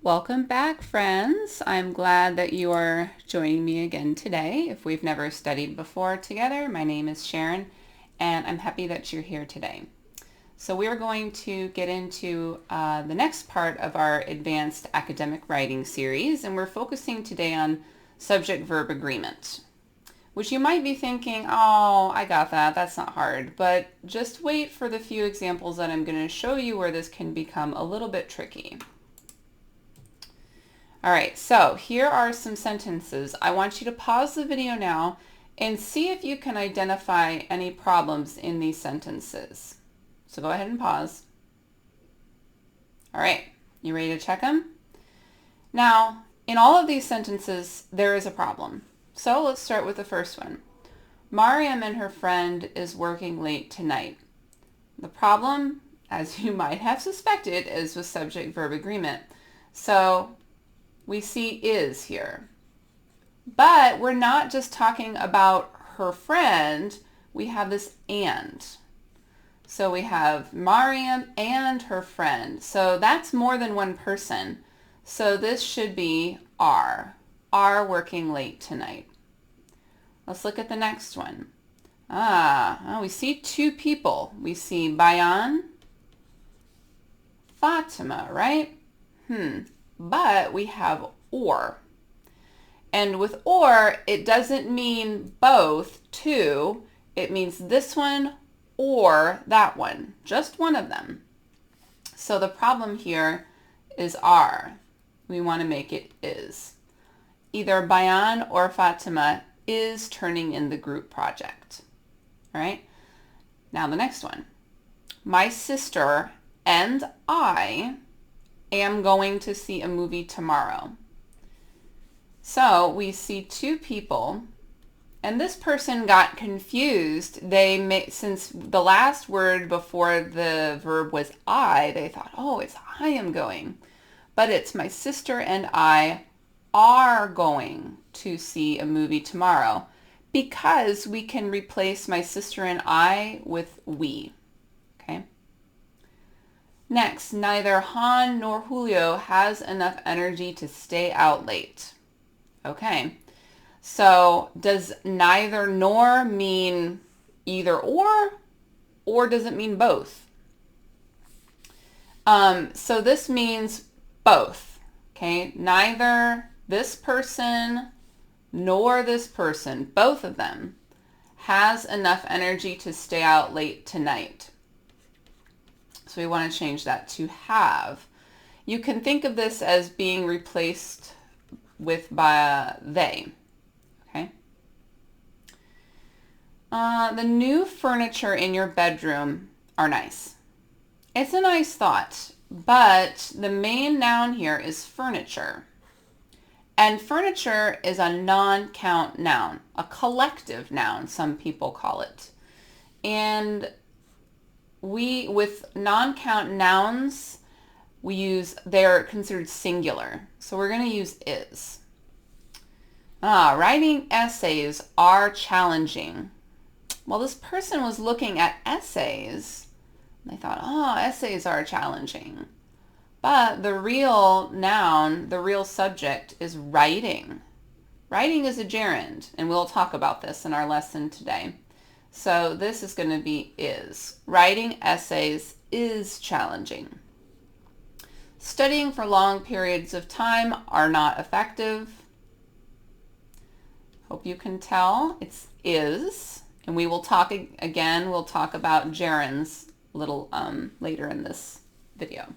Welcome back, friends. I'm glad that you are joining me again today. If we've never studied before together, my name is Sharon, and I'm happy that you're here today. So we're going to get into the next part of our advanced academic writing series, and we're focusing today on subject-verb agreement, which you might be thinking, oh, I got that, that's not hard, but just wait for the few examples that I'm going to show you where this can become a little bit tricky. All right, so here are some sentences. I want you to pause the video now and see if you can identify any problems in these sentences. So go ahead and pause. All right, you ready to check them? Now, in all of these sentences, there is a problem. So let's start with the first one. Mariam and her friend is working late tonight. The problem, as you might have suspected, is with subject-verb agreement. So we see is here. But we're not just talking about her friend, we have this and. So we have Mariam and her friend. So that's more than one person. So this should be are working late tonight. Let's look at the next one. We see two people. We see Bayan, Fatima, right? But we have or. And with or, it doesn't mean both two. It means this one or that one. Just one of them. So the problem here is are. We want to make it is. Either Bayan or Fatima is turning in the group project. All right? Now the next one. My sister and I am going to see a movie tomorrow. So we see two people, and this person got confused. Since the last word before the verb was I, they thought, oh, it's I am going. But it's my sister and I are going to see a movie tomorrow, because we can replace my sister and I with we. Okay? Next, neither Han nor Julio has enough energy to stay out late. Okay, so does neither nor mean either or does it mean both? So this means both, okay? Neither this person nor this person, both of them, has enough energy to stay out late tonight. So we want to change that to have. You can think of this as being replaced with by they. Okay. The new furniture in your bedroom are nice. It's a nice thought, but the main noun here is furniture. And furniture is a non-count noun, a collective noun, some people call it. And with non-count nouns, they're considered singular. So we're going to use is. Writing essays are challenging. Well, this person was looking at essays. They thought, essays are challenging. But the real noun, the real subject is writing. Writing is a gerund, and we'll talk about this in our lesson today. So this is going to be is. Writing essays is challenging. Studying for long periods of time are not effective. Hope you can tell it's is. And we will talk again, we'll talk about gerunds a little later in this video.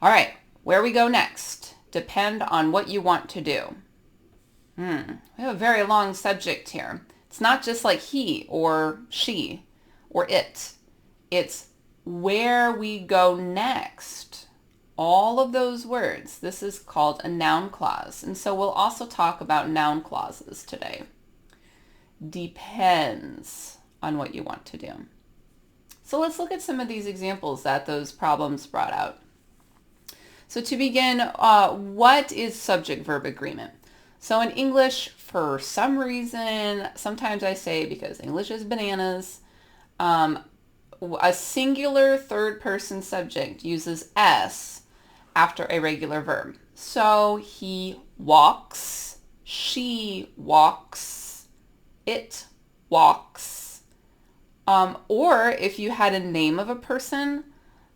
All right, where we go next. Depend on what you want to do. We have a very long subject here. It's not just like he or she or it. It's where we go next. All of those words. This is called a noun clause. And so we'll also talk about noun clauses today. Depends on what you want to do. So let's look at some of these examples that those problems brought out. So to begin, what is subject-verb agreement? So in English, for some reason, sometimes I say because English is bananas, a singular third-person subject uses S after a regular verb. So he walks, she walks, it walks. Or if you had a name of a person,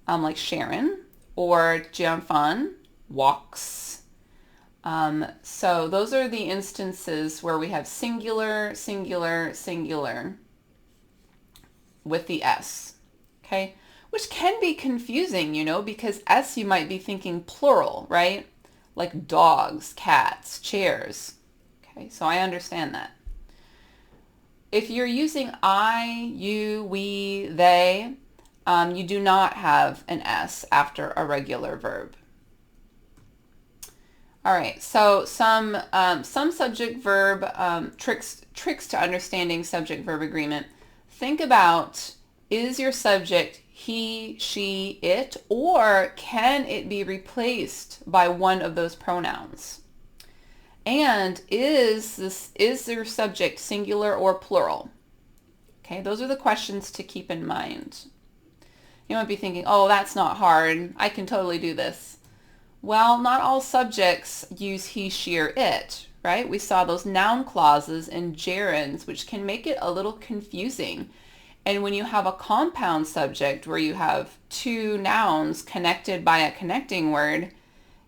like Sharon or Jianfan walks. So those are the instances where we have singular, singular, singular with the S, okay? Which can be confusing, because S you might be thinking plural, right? Like dogs, cats, chairs. Okay, so I understand that. If you're using I, you, we, they, you do not have an S after a regular verb. All right, so some subject-verb tricks to understanding subject-verb agreement. Think about, is your subject he, she, it, or can it be replaced by one of those pronouns? And is your subject singular or plural? Okay, those are the questions to keep in mind. You might be thinking, oh, that's not hard. I can totally do this. Well, not all subjects use he, she, or it, right? We saw those noun clauses and gerunds, which can make it a little confusing. And when you have a compound subject where you have two nouns connected by a connecting word,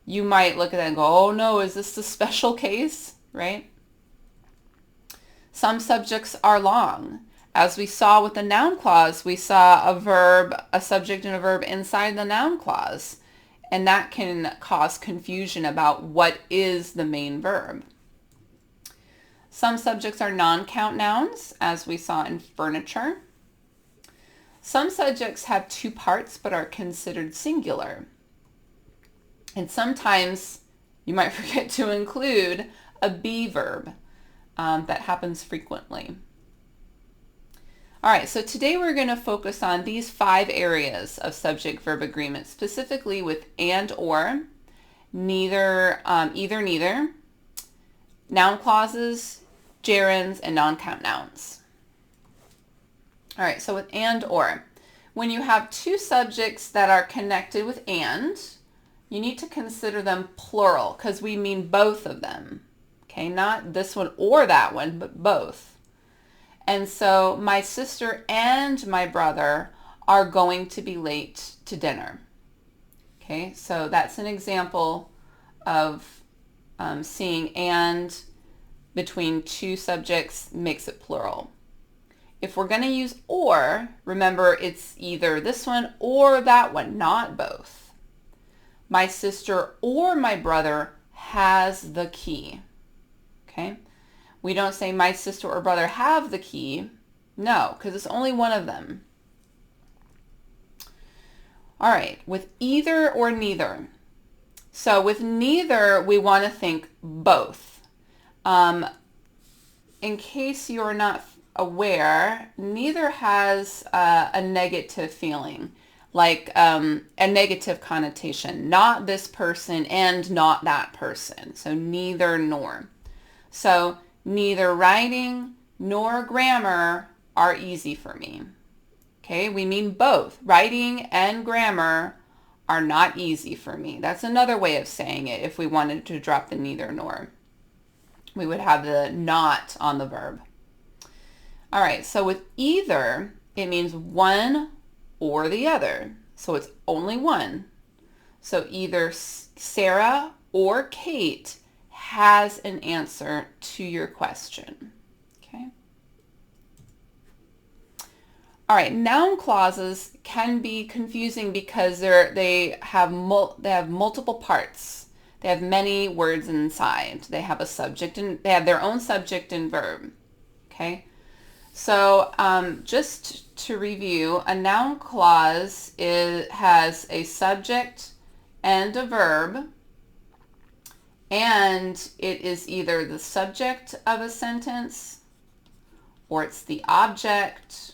you might look at that and go, oh no, is this a special case, right? Some subjects are long. As we saw with the noun clause, we saw a subject and a verb inside the noun clause. And that can cause confusion about what is the main verb. Some subjects are non-count nouns, as we saw in furniture. Some subjects have two parts but are considered singular. And sometimes you might forget to include a be verb. That happens frequently. All right, so today we're going to focus on these 5 areas of subject-verb agreement, specifically with and or, neither, either, neither, noun clauses, gerunds, and non-count nouns. All right, so with and or, when you have two subjects that are connected with and, you need to consider them plural because we mean both of them. Okay, not this one or that one, but both. And so my sister and my brother are going to be late to dinner. Okay, so that's an example of seeing and between two subjects makes it plural. If we're going to use or, remember it's either this one or that one, not both. My sister or my brother has the key. Okay? We don't say my sister or brother have the key. No, because it's only one of them. All right, with either or neither. So with neither, we want to think both. In case you're not aware, neither has a negative feeling, like a negative connotation. Not this person and not that person. So neither nor. So neither writing nor grammar are easy for me. Okay, we mean both. Writing and grammar are not easy for me. That's another way of saying it if we wanted to drop the neither nor. We would have the not on the verb. All right, so with either, it means one or the other. So it's only one. So either Sarah or Kate has an answer to your question. Okay. All right, noun clauses can be confusing because they have multiple parts. They have many words inside. They have a subject and they have their own subject and verb. Okay. So just to review, a noun clause has a subject and a verb. And it is either the subject of a sentence, or it's the object,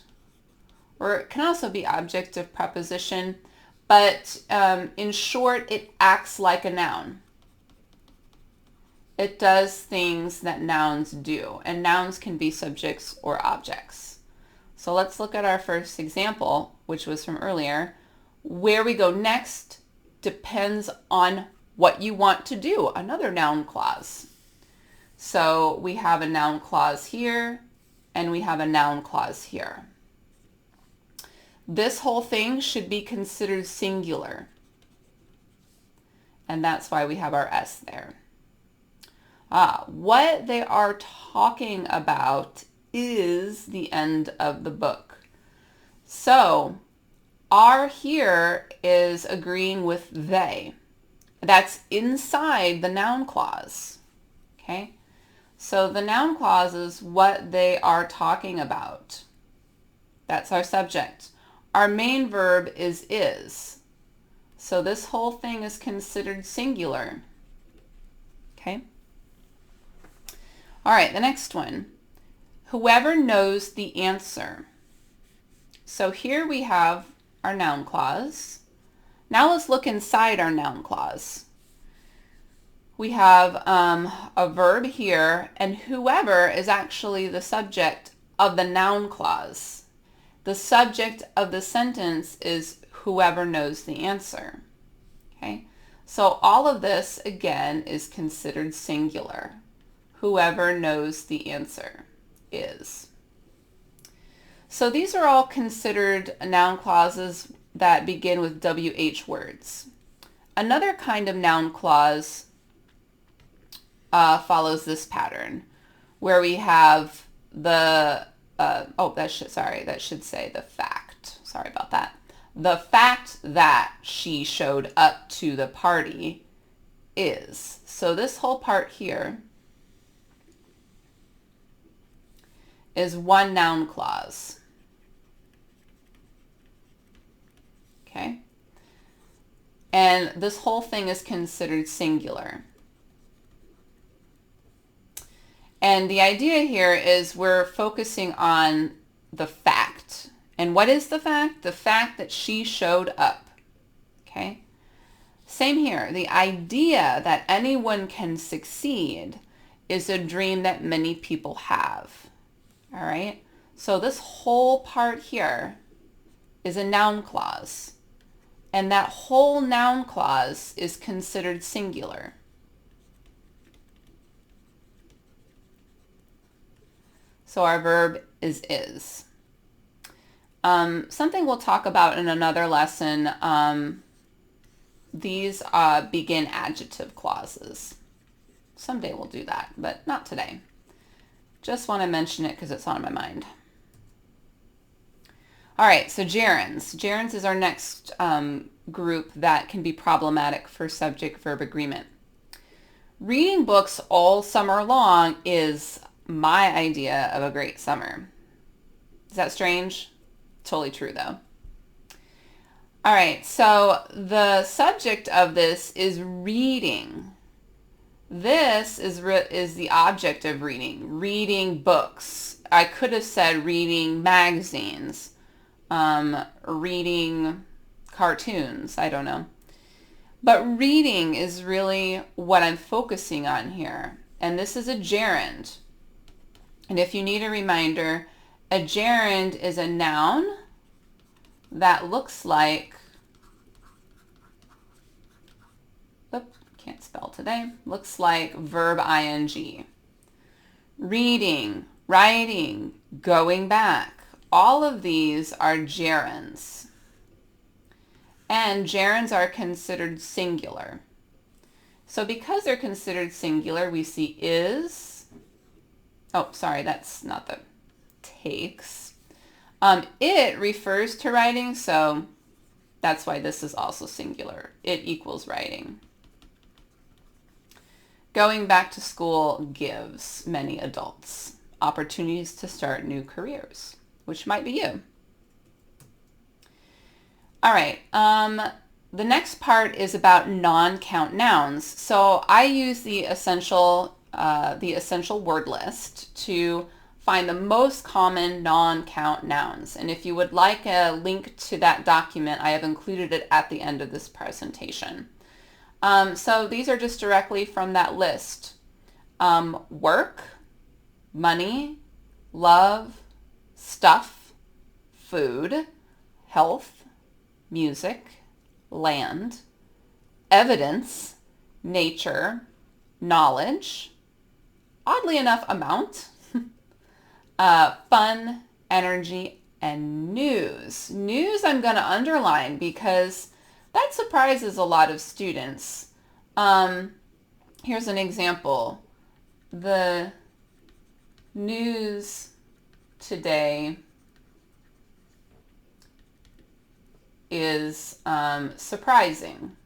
or it can also be object of preposition. But in short, it acts like a noun. It does things that nouns do, and nouns can be subjects or objects. So let's look at our first example, which was from earlier. Where we go next depends on what you want to do, another noun clause. So we have a noun clause here, and we have a noun clause here. This whole thing should be considered singular, and that's why we have our S there. What they are talking about is the end of the book. So are here is agreeing with they. That's inside the noun clause. Okay? So the noun clause is what they are talking about. That's our subject. Our main verb is. So this whole thing is considered singular. Okay? All right, the next one. Whoever knows the answer. So here we have our noun clause. Now let's look inside our noun clause. We have a verb here, and whoever is actually the subject of the noun clause. The subject of the sentence is whoever knows the answer. Okay? So all of this, again, is considered singular. Whoever knows the answer is. So these are all considered noun clauses that begin with WH words. Another kind of noun clause follows this pattern, where we have the, that should say the fact. Sorry about that. The fact that she showed up to the party is. So this whole part here is one noun clause. Okay? And this whole thing is considered singular. And the idea here is we're focusing on the fact. And what is the fact? The fact that she showed up. Okay? Same here. The idea that anyone can succeed is a dream that many people have. All right? So this whole part here is a noun clause. And that whole noun clause is considered singular. So our verb is. Something we'll talk about in another lesson, these begin adjective clauses. Someday we'll do that, but not today. Just want to mention it because it's on my mind. All right, so gerunds. Gerunds is our next group that can be problematic for subject-verb agreement. Reading books all summer long is my idea of a great summer. Is that strange? Totally true, though. All right, so the subject of this is reading. This is the object of reading. Reading books. I could have said reading magazines, reading cartoons. I don't know. But reading is really what I'm focusing on here. And this is a gerund. And if you need a reminder, a gerund is a noun that looks like, can't spell today, looks like verb ing. Reading, writing, going back. All of these are gerunds. And gerunds are considered singular. So because they're considered singular, we see is. Oh, sorry, that's not the takes. It refers to writing, so that's why this is also singular. It equals writing. Going back to school gives many adults opportunities to start new careers, which might be you. All right, the next part is about non-count nouns. So I use the essential word list to find the most common non-count nouns. And if you would like a link to that document, I have included it at the end of this presentation. So these are just directly from that list. Work, money, love, stuff, food, health, music, land, evidence, nature, knowledge, oddly enough, amount, fun, energy, and news. News I'm going to underline because that surprises a lot of students. Here's an example. The news today is surprising.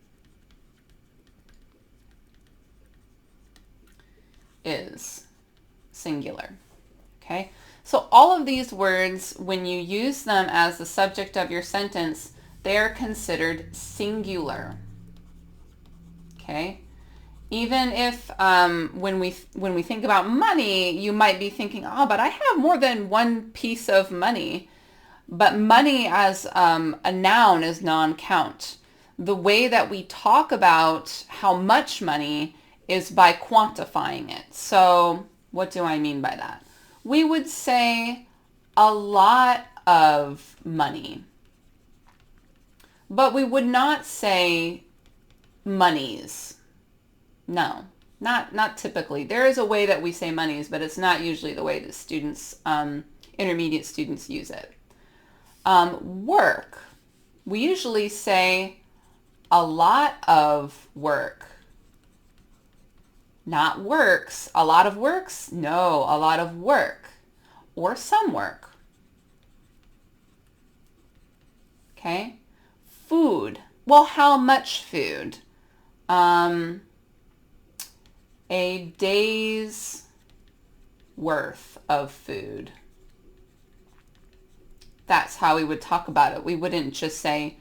Is singular. Okay? So all of these words, when you use them as the subject of your sentence, they're considered singular. Okay? Even if when we think about money, you might be thinking, oh, but I have more than one piece of money. But money as a noun is non-count. The way that we talk about how much money is by quantifying it. So what do I mean by that? We would say a lot of money, but we would not say monies. No, not typically. There is a way that we say monies, but it's not usually the way that students, intermediate students use it. Work. We usually say a lot of work. Not works. A lot of works? No, a lot of work. Or some work. Okay? Food. Well, how much food? A day's worth of food. That's how we would talk about it. We wouldn't just say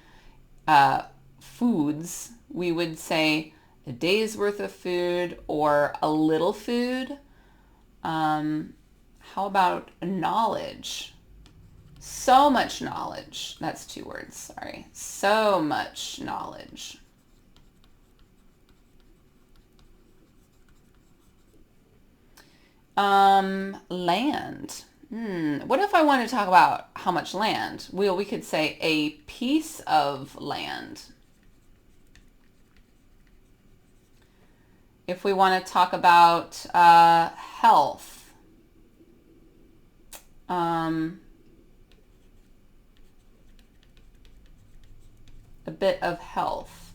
foods. We would say a day's worth of food or a little food. How about knowledge? So much knowledge. That's 2 words, sorry. So much knowledge. Land. What if I want to talk about how much land? We could say a piece of land. If we want to talk about health, a bit of health.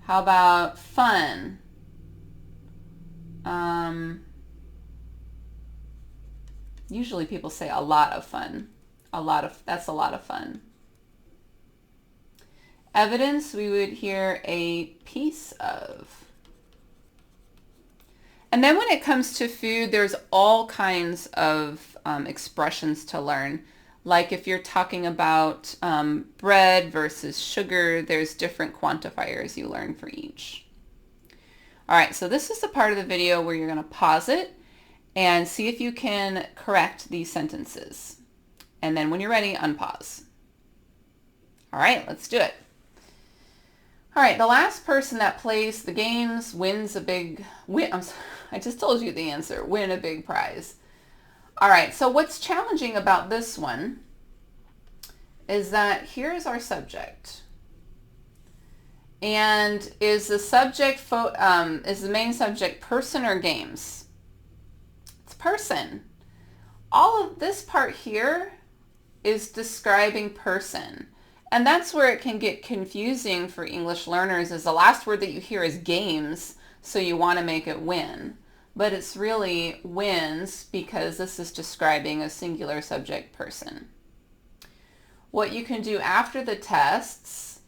How about fun? Usually people say a lot of fun. That's a lot of fun. Evidence, we would hear a piece of. And then when it comes to food, there's all kinds of expressions to learn. Like if you're talking about bread versus sugar, there's different quantifiers you learn for each. All right, so this is the part of the video where you're going to pause it and see if you can correct these sentences. And then when you're ready, unpause. All right, let's do it. All right, the last person that plays the games wins a big I just told you the answer. Win a big prize. All right, so what's challenging about this one is that here's our subject. And is the subject is the main subject person or games? It's person. All of this part here is describing person. And that's where it can get confusing for English learners, is the last word that you hear is games, so you want to make it win. But it's really wins because this is describing a singular subject person. What you can do after the tests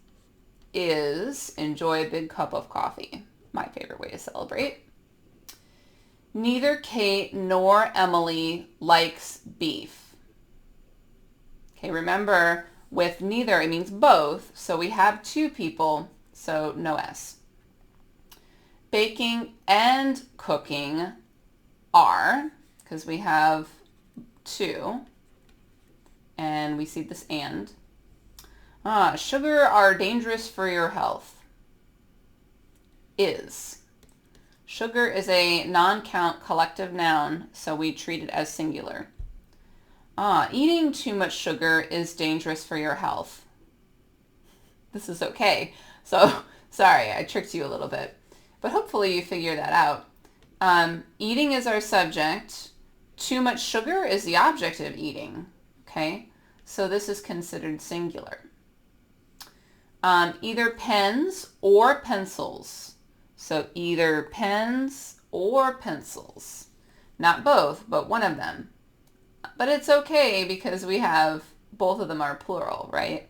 is enjoy a big cup of coffee. My favorite way to celebrate. Neither Kate nor Emily likes beef. Okay, remember, with neither, it means both, so we have 2 people, so no S. Baking and cooking are, because we have 2, and we see this and. Sugar are dangerous for your health. Is. Sugar is a non-count collective noun, so we treat it as singular. Eating too much sugar is dangerous for your health. this is okay. So sorry, I tricked you a little bit. But hopefully you figure that out. Eating is our subject. Too much sugar is the object of eating. Okay, so this is considered singular. Either pens or pencils. So either pens or pencils. Not both, but one of them. But it's okay because we have both of them are plural, right?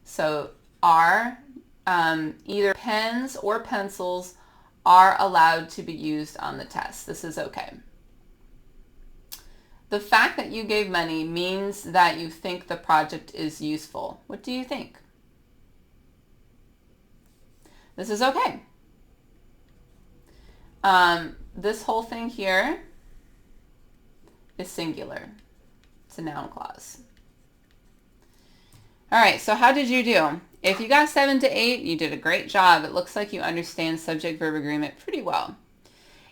So either pens or pencils are allowed to be used on the test. This is okay. The fact that you gave money means that you think the project is useful. What do you think? This is okay. This whole thing here is singular. It's a noun clause. All right, so how did you do? If you got 7 to 8, you did a great job. It looks like you understand subject-verb agreement pretty well.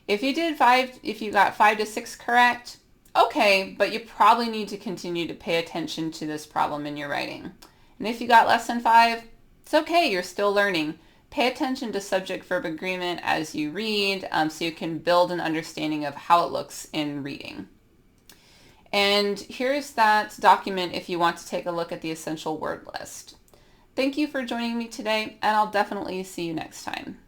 If you got 5 to 6 correct, okay, but you probably need to continue to pay attention to this problem in your writing. And if you got less than 5, it's okay, you're still learning. Pay attention to subject-verb agreement as you read so you can build an understanding of how it looks in reading. And here's that document if you want to take a look at the essential word list. Thank you for joining me today, and I'll definitely see you next time.